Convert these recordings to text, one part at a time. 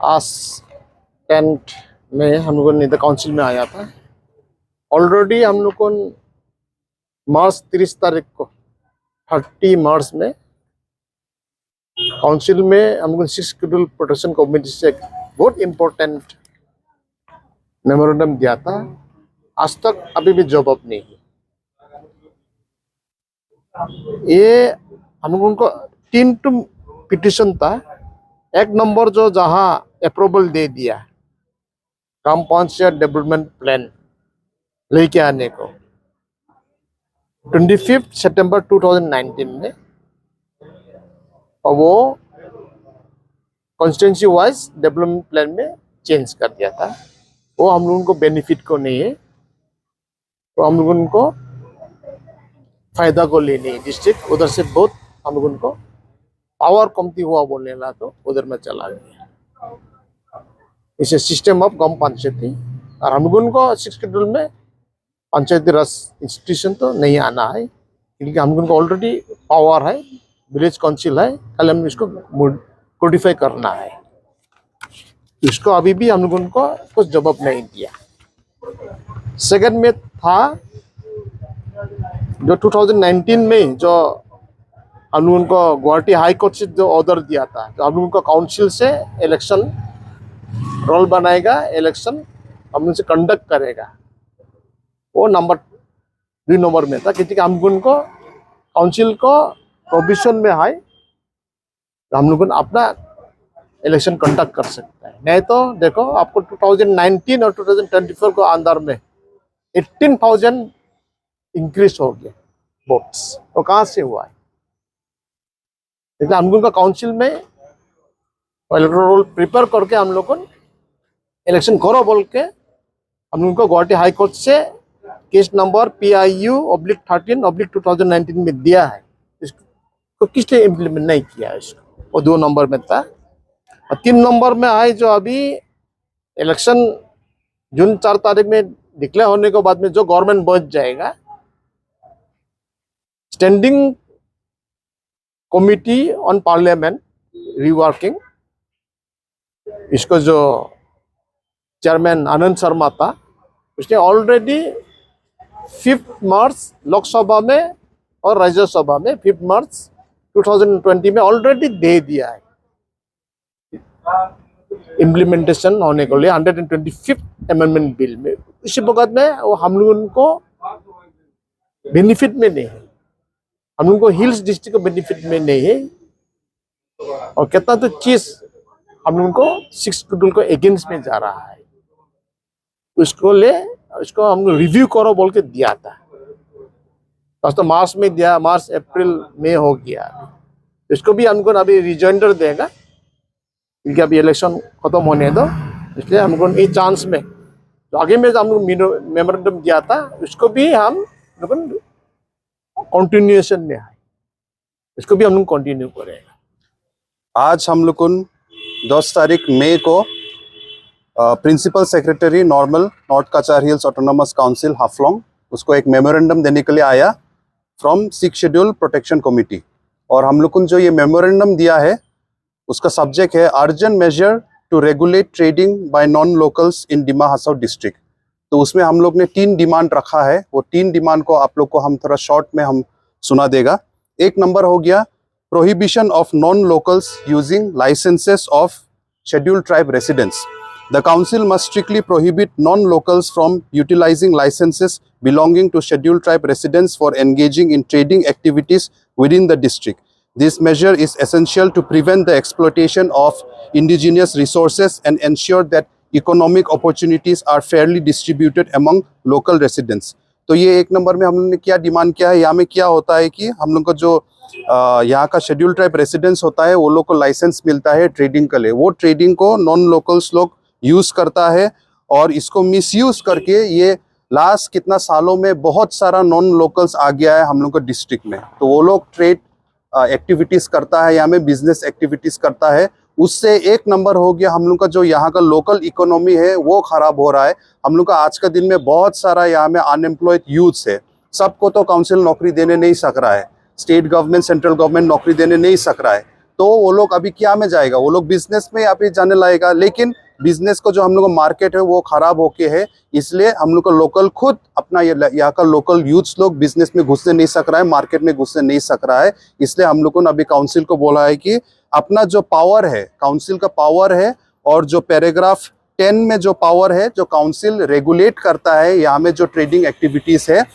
आज 10 में हम लोगों ने काउंसिल में आया था। ऑलरेडी हम लोग को मार्च 30 तारीख को 30 मार्च में काउंसिल में हम लोग 6 शेड्यूल प्रोटेक्शन कमेटी से एक बहुत इम्पोर्टेंट मेमोरेंडम दिया था। आज तक अभी भी जवाब नहीं है। ये हम लोगों को 3 पिटिशन था। एक नंबर जो जहां अप्रूवल दे दिया ग्राम पंचायत डेवलपमेंट प्लान लेके आने को 25 सितंबर 2019 में, और वो कॉन्स्टिट्यूंसी वाइज डेवलपमेंट प्लान में चेंज कर दिया था। वो हम लोगों को बेनिफिट को नहीं है, तो हम लोगों को फायदा को लेने है। डिस्ट्रिक्ट उधर से बहुत हम लोगों को पावर कमती हुआ बोलने लगा, तो उधर में चला गया। इसे सिस्टम ऑफ गांव पंचायती, और हम लोगों को 6 शेड्यूल में पंचायती राज इंस्टीट्यूशन तो नहीं आना है, क्योंकि हम लोगों को ऑलरेडी पावर है, विलेज काउंसिल है। कल हम इसको कोडिफाई करना है। इसको अभी भी हम लोगों को कुछ जवाब नहीं दिया। सेकंड में था जो 2019 में जो हम लोगों को गुवाहाटी हाई कोर्ट से जो ऑर्डर दिया था, तो हम लोगों को काउंसिल से इलेक्शन रोल बनाएगा, इलेक्शन हम लोग से कंडक्ट करेगा। वो नंबर 2 नंबर में था, क्योंकि हम लोगों को काउंसिल को प्रोविजन में है, तो हम लोगों को अपना इलेक्शन कंडक्ट कर सकता है। नहीं तो देखो आपको 2019 और 2024 को अंदर में 18,000 इंक्रीज हो गया वोट्स। तो कहाँ से हुआ है? हम लोगों का काउंसिल में इलेक्टोरल रोल प्रिपेयर करके हम लोग को इलेक्शन करो बोल के हम लोगों को गुवाहाटी हाई कोर्ट से केस नंबर PIU/13/2019 में दिया है। इसको किसने इम्प्लीमेंट नहीं किया है इसको। वो 2 नंबर में था। और 3 नंबर में है जो अभी इलेक्शन जून 4 तारीख में डिक्लेयर होने के बाद में जो गवर्नमेंट बच जाएगा, standing committee on parliament reworking, इसको जो चेयरमैन आनंद शर्मा था, उसने ऑलरेडी 5 मार्च लोकसभा में और राज्यसभा में 5 मार्च 2020 में ऑलरेडी दे दिया है इम्प्लीमेंटेशन होने को लिए 125th अमेंडमेंट बिल में। इसी वक्त में वो हम लोगों को बेनिफिट में नहीं है, हम लोगों को हिल्स डिस्ट्रिक्ट को बेनिफिट में नहीं है। और कितना तो चीज हम लोगों को 6 शेड्यूल को अगेंस्ट में जा रहा है। उसको हम लोग रिव्यू करो बोल के दिया था। तो मार्च में दिया, मार्च अप्रैल में हो गया। इसको भी हमको अभी रिजाइंडर देगा, क्योंकि अभी इलेक्शन खत्म होने दो। इसलिए हमको ये चांस में तो आगे में हम लोग मेमोरेंडम दिया था, उसको भी हम लोग कंटिन्यूएशन में है, इसको भी हम लोग कंटिन्यू करेंगे। आज हम लोग 10 तारीख मई को principal secretary normal north Cachar hills autonomous council Haflong उसको एक मेमोरेंडम देने के लिए आया फ्रॉम 6 शेड्यूल प्रोटेक्शन कमेटी। और हम लोग जो ये मेमोरेंडम दिया है उसका सब्जेक्ट है urgent measure to regulate trading by non locals in Dima Hasao district. तो उसमें हम लोग ने 3 डिमांड रखा है। वो 3 डिमांड को आप लोग को हम थोड़ा शॉर्ट में हम सुना देगा। एक नंबर हो गया prohibition of non locals using licences of scheduled tribe residents. The council must strictly prohibit non-locals from utilizing licenses belonging to scheduled tribe residents for engaging in trading activities within the district. This measure is essential to prevent the exploitation of indigenous resources and ensure that economic opportunities are fairly distributed among local residents. तो ये एक number में हमने क्या demand किया है। यहाँ में क्या होता है कि हम लोग को जो यहाँ का शेड्यूल्ड ट्राइब रेसिडेंट्स होता है वो लोग को लाइसेंस मिलता है ट्रेडिंग के लिए। वो ट्रेडिंग को नॉन लोकल्स लोग यूज करता है, और इसको मिसयूज करके ये लास्ट कितना सालों में बहुत सारा नॉन लोकल्स आ गया है हम लोग को डिस्ट्रिक्ट में। तो वो लोग ट्रेड एक्टिविटीज करता है, यहाँ में बिजनेस एक्टिविटीज करता है। उससे एक नंबर हो गया हम लोग का जो यहाँ का लोकल इकोनॉमी है वो खराब हो रहा है। हम लोग का आज का दिन में बहुत सारा यहाँ में अनएम्प्लॉयड यूथ्स है। सबको तो काउंसिल नौकरी देने नहीं सक रहा है, स्टेट गवर्नमेंट सेंट्रल गवर्नमेंट नौकरी देने नहीं सक रहा है। तो तो वो लोग अभी क्या में जाएगा, वो लोग बिजनेस में अभी जाने लगेगा। लेकिन बिजनेस को जो हम लोग का मार्केट है वो खराब होके है, इसलिए हम लोग का लोकल खुद अपना यहाँ का लोकल यूथ्स लोग बिजनेस में घुसने नहीं सक रहा है, मार्केट में घुसने नहीं सक रहा है। इसलिए हम लोगों ने अभी काउंसिल को बोला है कि अपना जो पावर है, काउंसिल का पावर है, और जो पैराग्राफ 10 में जो पावर है, जो काउंसिल रेगुलेट करता है यहाँ में जो ट्रेडिंग एक्टिविटीज है,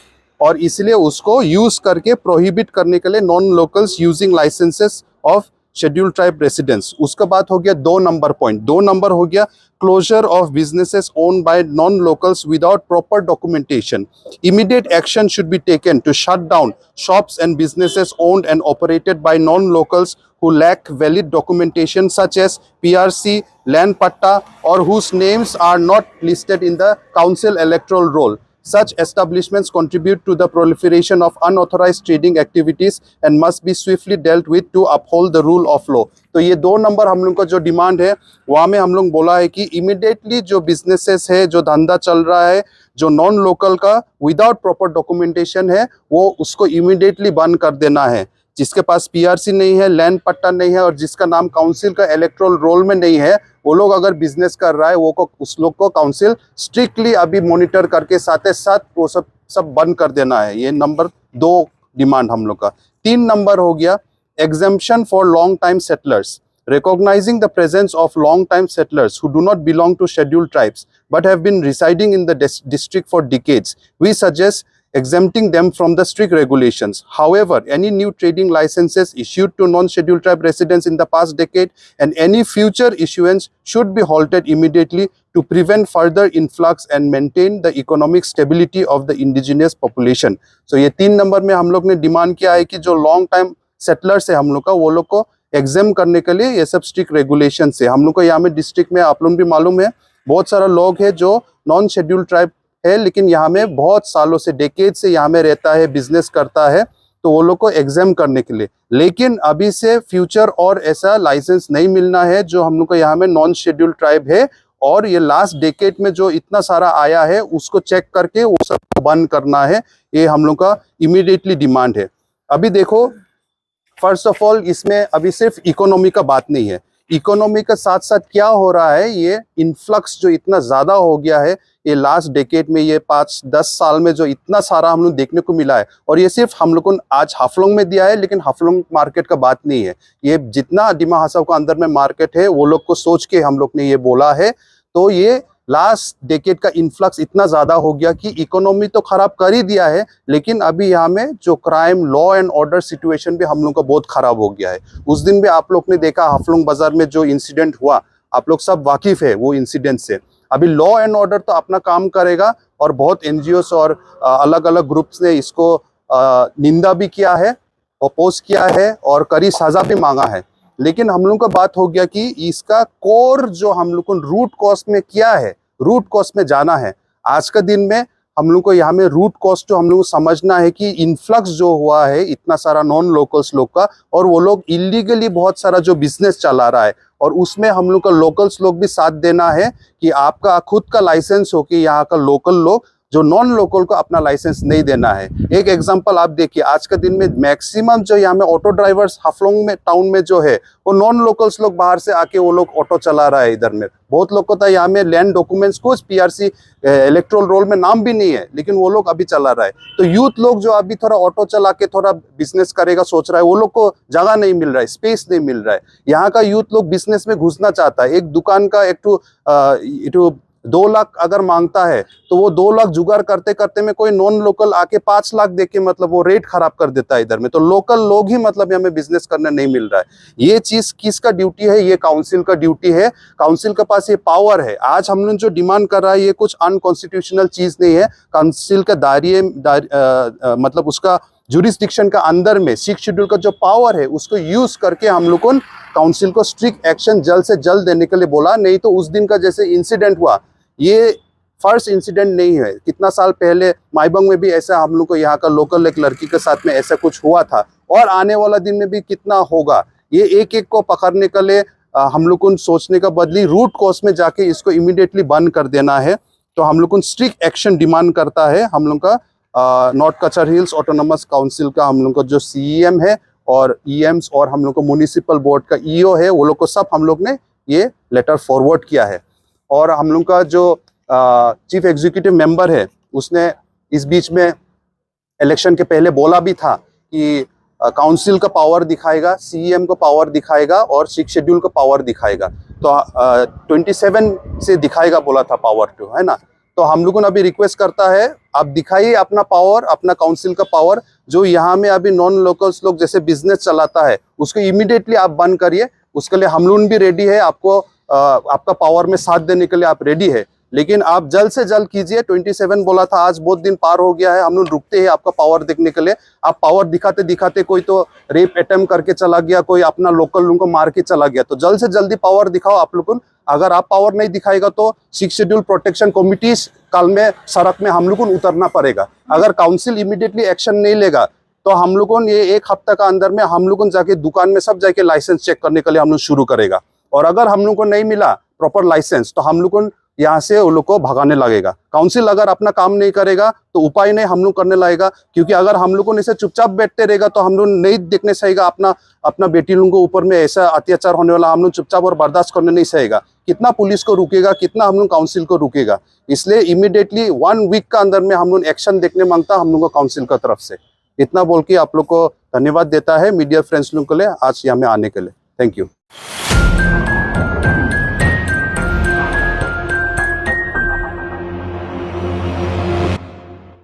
और इसलिए उसको यूज करके प्रोहिबिट करने के लिए non locals using licences of scheduled tribe residents. उसका बात हो गया 2 नंबर पॉइंट। 2 नंबर हो गया closure of businesses owned by non locals without proper documentation. Immediate action should be taken to shut down shops and businesses owned and operated by non locals who lack valid documentation such as PRC, land patta, or whose names are not listed in the council electoral roll. Such establishments contribute to the proliferation of unauthorized trading activities and must be swiftly dealt with to uphold the rule of law. तो ये 2 number हम लोग का जो demand है, वहाँ में हम लोग बोला है कि इमीडिएटली जो बिजनेसेस है, जो धंधा चल रहा है, जो नॉन लोकल का विदाउट प्रॉपर डॉक्यूमेंटेशन है, वो उसको इमीडिएटली बंद कर देना है। जिसके पास पीआरसी नहीं है, लैंड पट्टा नहीं है, और जिसका नाम काउंसिल का इलेक्टोरल रोल में नहीं है, वो लोग अगर बिजनेस कर रहा है, वो को उस लोग को काउंसिल स्ट्रिक्टली अभी मॉनिटर करके साथ साथ वो सब बंद कर देना है। ये नंबर 2 डिमांड हम लोग का। 3 नंबर हो गया exemption for long time settlers. Recognizing the presence of long-time settlers who do not belong to scheduled tribes but have been residing in the district for decades, we suggest exempting them from the strict regulations. However, any new trading licenses issued to non-scheduled tribe residents in the past decade and any future issuance should be halted immediately to prevent further influx and maintain the economic stability of the indigenous population. So ये 3 number में हम लोग ने demand किया है कि जो long time settlers है हम लोग का, वो लोग को एग्जाम करने के लिए ये सब स्ट्रिक्ट रेगुलेशन से। हम लोग को यहाँ में डिस्ट्रिक्ट में आप लोग भी मालूम है, बहुत सारा लोग है जो नॉन शेड्यूल्ड ट्राइब है, लेकिन यहाँ में बहुत सालों से, डेकेड से यहाँ में रहता है, बिजनेस करता है, तो वो लोग को एग्जाम करने के लिए। लेकिन अभी से फ्यूचर और ऐसा लाइसेंस नहीं मिलना है जो हम लोग को यहाँ में नॉन शेड्यूल्ड ट्राइब है, और ये लास्ट डेकेड में जो इतना सारा आया है उसको चेक करके वो सब बंद करना है। ये हम लोग का इमीडिएटली डिमांड है। अभी देखो, फर्स्ट ऑफ ऑल इसमें अभी सिर्फ इकोनॉमी का बात नहीं है, इकोनॉमी के साथ साथ क्या हो रहा है, ये इन्फ्लक्स जो इतना ज़्यादा हो गया है ये लास्ट डेकेड में, ये 5-10 साल में जो इतना सारा हम लोग देखने को मिला है। और ये सिर्फ हम लोग को आज हाफलोंग में दिया है, लेकिन हाफलोंग मार्केट का बात नहीं है, ये जितना डिमा हसाव का अंदर में मार्केट है वो लोग को सोच के हम लोग ने ये बोला है। तो ये लास्ट डेकेड का इन्फ्लक्स इतना ज़्यादा हो गया कि इकोनॉमी तो ख़राब कर ही दिया है, लेकिन अभी यहाँ में जो crime, law and order situation भी हम लोग का बहुत ख़राब हो गया है। उस दिन भी आप लोग ने देखा हाफलोंग बाज़ार में जो इंसिडेंट हुआ, आप लोग सब वाकिफ़ है वो इंसिडेंट से। अभी लॉ एंड ऑर्डर तो अपना काम करेगा, और बहुत एनजीओस और अलग अलग ग्रुप्स ने इसको निंदा भी किया है, अपोज किया है, और कड़ी सज़ा भी मांगा है। लेकिन हम लोग का बात हो गया कि इसका कोर जो हम लोग को रूट कॉज में क्या है, रूट कॉज में जाना है। आज का दिन में हम लोग को यहाँ में रूट कॉज तो हम लोग को समझना है कि इन्फ्लक्स जो हुआ है इतना सारा नॉन लोकल्स लोग का, और वो लोग इलीगली बहुत सारा जो बिजनेस चला रहा है, और उसमें हम लोग का लोकल्स लोग भी साथ देना है कि आपका खुद का लाइसेंस हो कि यहाँ का लोकल लोग जो नॉन लोकल को अपना लाइसेंस नहीं देना है। एक एग्जांपल आप देखिए, आज के दिन में मैक्सिमम जो यहाँ में ऑटो ड्राइवर्स हाफलोंग में टाउन में जो है वो नॉन लोकल्स लोग बाहर से आके वो लोग ऑटो चला रहा है। इधर में बहुत लोग को था यहाँ में लैंड डॉक्यूमेंट्स कुछ पीआरसी इलेक्ट्रोल रोल में नाम भी नहीं है, लेकिन वो लोग अभी चला रहा है। तो यूथ लोग जो अभी थोड़ा ऑटो चला के थोड़ा बिजनेस करेगा सोच रहा है, वो लोग को जगह नहीं मिल रहा है, स्पेस नहीं मिल रहा है। यहाँ का यूथ लोग बिजनेस में घुसना चाहता है। एक दुकान का एक 2 लाख अगर मांगता है तो वो 2 लाख जुगाड़ करते करते में कोई नॉन लोकल आके 5 लाख देके मतलब वो रेट खराब कर देता है इधर में। तो लोकल लोग ही मतलब हमें बिजनेस करने नहीं मिल रहा है। ये चीज किसका ड्यूटी है? ये काउंसिल का ड्यूटी है। काउंसिल के पास ये पावर है। आज हम लोग जो डिमांड कर रहा है ये कुछ अनकॉन्स्टिट्यूशनल चीज नहीं है। काउंसिल का मतलब उसका जुरिस्डिक्शन का अंदर में 6 शेड्यूल का जो पावर है उसको यूज करके हम लोग को काउंसिल को स्ट्रिक्ट एक्शन जल्द से जल्द देने के लिए बोला। नहीं तो उस दिन का जैसे इंसिडेंट हुआ, ये फर्स्ट इंसिडेंट नहीं है। कितना साल पहले माईबंग में भी ऐसा हम लोग को यहाँ का लोकल एक लड़की के साथ में ऐसा कुछ हुआ था, और आने वाला दिन में भी कितना होगा। ये एक एक को पकड़ने के लिए हम लोग को सोचने का बदली रूट कॉज में जाके इसको इमीडिएटली बंद कर देना है। तो हम लोग को स्ट्रिक्ट एक्शन डिमांड करता है हम लोग का नॉर्थ कचर हिल्स ऑटोनोमस काउंसिल का हम लोग का जो CEM है और ईएम्स और हम लोग को म्युनिसिपल बोर्ड का ईओ है, वो लोग को सब हम लोग ने ये लेटर फॉरवर्ड किया है। और हम लोग का जो चीफ एग्जीक्यूटिव मेंबर है उसने इस बीच में इलेक्शन के पहले बोला भी था कि काउंसिल का पावर दिखाएगा, सीएम को पावर दिखाएगा और 6 शेड्यूल का पावर दिखाएगा। तो 27 से दिखाएगा बोला था पावर टू, है ना। तो हम लोगों ने अभी रिक्वेस्ट करता है आप दिखाइए अपना पावर, अपना काउंसिल का पावर। जो यहाँ में अभी नॉन लोकल्स लोग जैसे बिजनेस चलाता है उसको इमीडिएटली आप बंद करिए। उसके लिए हम लोग भी रेडी है, आपको आपका पावर में साथ देने के लिए आप रेडी है, लेकिन आप जल्द से जल्द कीजिए। 27 बोला था, आज बहुत दिन पार हो गया है, हम लोग रुकते हैं आपका पावर देखने के लिए। आप पावर दिखाते दिखाते कोई तो रेप अटेम्प्ट करके चला गया, कोई अपना लोकल लोगों को मार के चला गया। तो जल्द से जल्दी पावर दिखाओ आप लोग। अगर आप पावर नहीं दिखाएगा तो 6 शेड्यूल प्रोटेक्शन कमिटी कल में सड़क में हम लोगों को उतरना पड़ेगा। अगर काउंसिल इमीडिएटली एक्शन नहीं लेगा तो हम लोगों ने ये 1 हफ्ता का अंदर में हम लोगों जाके दुकान में सब जाके लाइसेंस चेक करने के लिए हम लोग शुरू करेगा। और अगर हम लोग को नहीं मिला प्रॉपर लाइसेंस तो हम लोग को यहाँ से उन लोग को भगाने लगेगा। काउंसिल अगर अपना काम नहीं करेगा तो उपाय नहीं हम लोग करने लगेगा, क्योंकि अगर हम लोगों ने इसे चुपचाप बैठते रहेगा तो हम लोग नहीं देखने सहेगा अपना बेटी लोगों के ऊपर में ऐसा अत्याचार होने वाला। हम लोग चुपचाप और बर्दाश्त करने नहीं सहेगा। कितना पुलिस को रुकेगा, कितना हम लोग काउंसिल को रुकेगा। इसलिए इमीडिएटली 1 वीक का अंदर में हम लोग एक्शन देखने मांगता हम लोग को काउंसिल का तरफ से। इतना बोल के आप लोग को धन्यवाद देता है मीडिया फ्रेंड्स लोग के लिए आज यहाँ में आने के लिए। Thank you.